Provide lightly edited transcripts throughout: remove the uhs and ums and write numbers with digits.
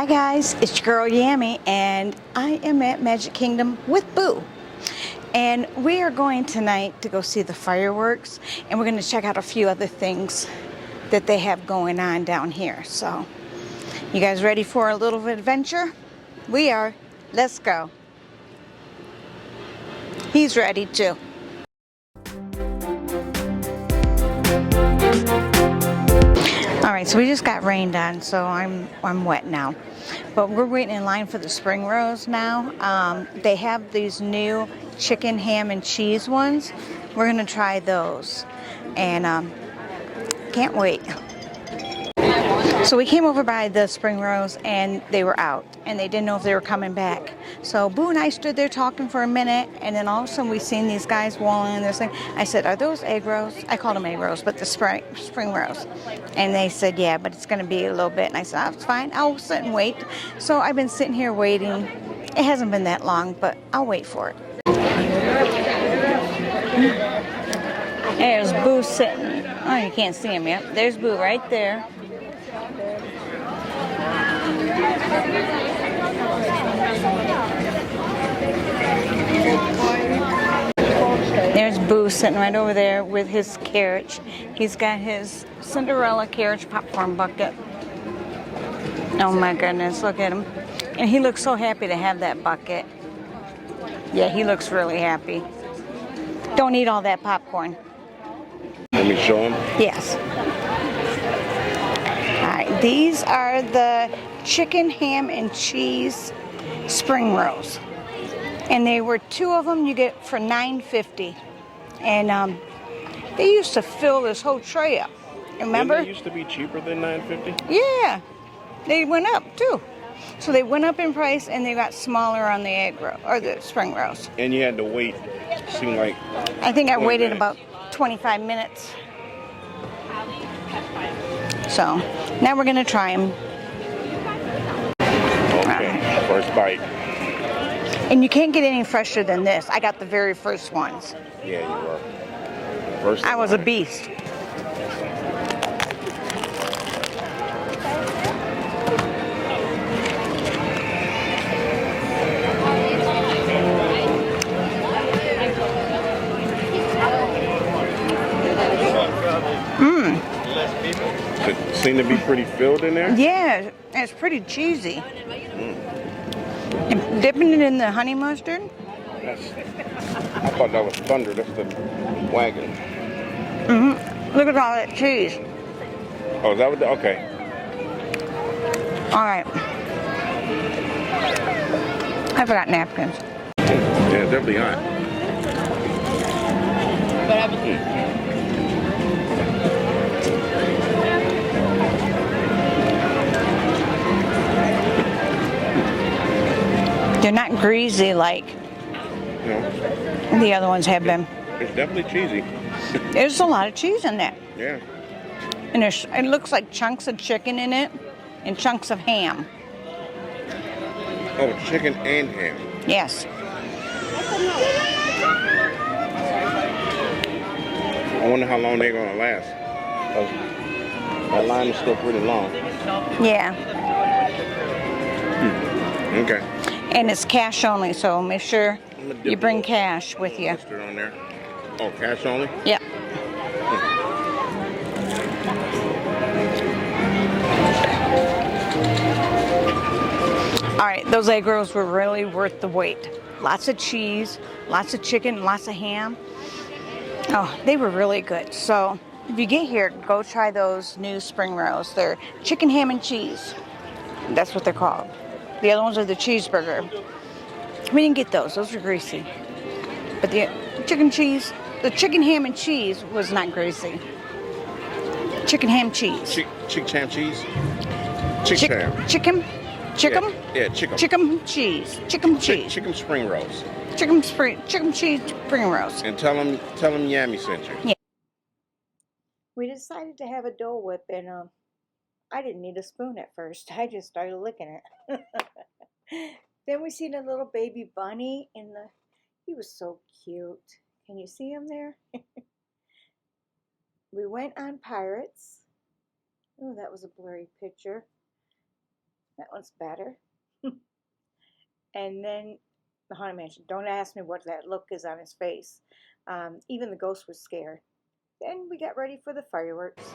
Hi guys, it's your girl Yammi and I am at Magic Kingdom with Boo. And we are going tonight to go see the fireworks, and we're going to check out a few other things that they have going on down here. So, you guys ready for a little adventure? We are. Let's go. He's ready too. Alright, so we just got rained on, so I'm wet now. But we're waiting in line for the spring rolls now. They have these new chicken, ham, and cheese ones. We're going to try those. And can't wait. So we came over by the spring rolls and they were out. And they didn't know if they were coming back. So Boo and I stood there talking for a minute. And then all of a sudden we seen these guys walling in this thing. I said, "Are those egg rolls?" I called them egg rolls, but the spring rolls. And they said, "Yeah, but it's going to be a little bit." And I said, "Oh, it's fine. I'll sit and wait." So I've been sitting here waiting. It hasn't been that long, but I'll wait for it. There's Boo sitting. Oh, you can't see him yet. There's Boo right there. There's Boo sitting right over there with his carriage. He's got his Cinderella carriage popcorn bucket. Oh my goodness, look at him. And he looks so happy to have that bucket. Yeah, he looks really happy. Don't eat all that popcorn. Let me show him. Yes. Alright, these are the chicken, ham, and cheese spring rolls. And they were two of them you get for $9.50. And they used to fill this whole tray up. Remember? Didn't they used to be cheaper than $9.50? Yeah. They went up too. So they went up in price and they got smaller on the egg roll or the spring rolls. And you had to wait. Seemed like I think I waited minutes. about 25 minutes. So now we're gonna try them. Okay, first bite. And you can't get any fresher than this. I got the very first ones. Yeah, you were. First I was a beast. It seemed to be pretty filled in there. Yeah, it's pretty cheesy. And dipping it in the honey mustard. I thought that was thunder. That's the wagon. Look at all that cheese. Oh, is that what the, okay. All right. I forgot napkins. Yeah, definitely hot. They're not greasy like No, the other ones have been. it's definitely cheesy. There's a lot of cheese in that. Yeah. And it looks like chunks of chicken in it and chunks of ham. Oh, chicken and ham. Yes. I wonder how long they're gonna last. That line is still pretty long. Yeah. Okay. And it's cash only, so make sure I'm gonna dip you a bring little cash with you. mustard on there. Oh, cash only? Yep. All right, those egg rolls were really worth the wait. Lots of cheese, lots of chicken, lots of ham. Oh, they were really good. So if you get here, go try those new spring rolls. They're chicken, ham, and cheese. That's what they're called. The other ones are the cheeseburger. We didn't get those. Those were greasy. But the chicken, ham, and cheese was not greasy. Chicken, ham, cheese. Chick ham cheese? Chick ham. Chicken? Yeah, chicken. Chicken cheese. Chicken cheese. Chicken spring rolls. Chicken cheese spring rolls. And tell them Yammi sent you. Yeah. We decided to have a Dole Whip, and I didn't need a spoon at first. I just started licking it. Then we seen a little baby bunny he was so cute. Can you see him there? We went on Pirates. Oh, that was a blurry picture. That one's better. And then the Haunted Mansion. Don't ask me what that look is on his face. Even the ghost was scared. Then we got ready for the fireworks.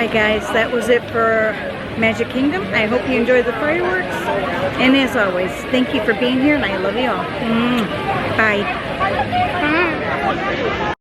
right, guys, that was it for Magic Kingdom. I hope you enjoyed the fireworks. And as always, thank you for being here, and I love you all. Bye.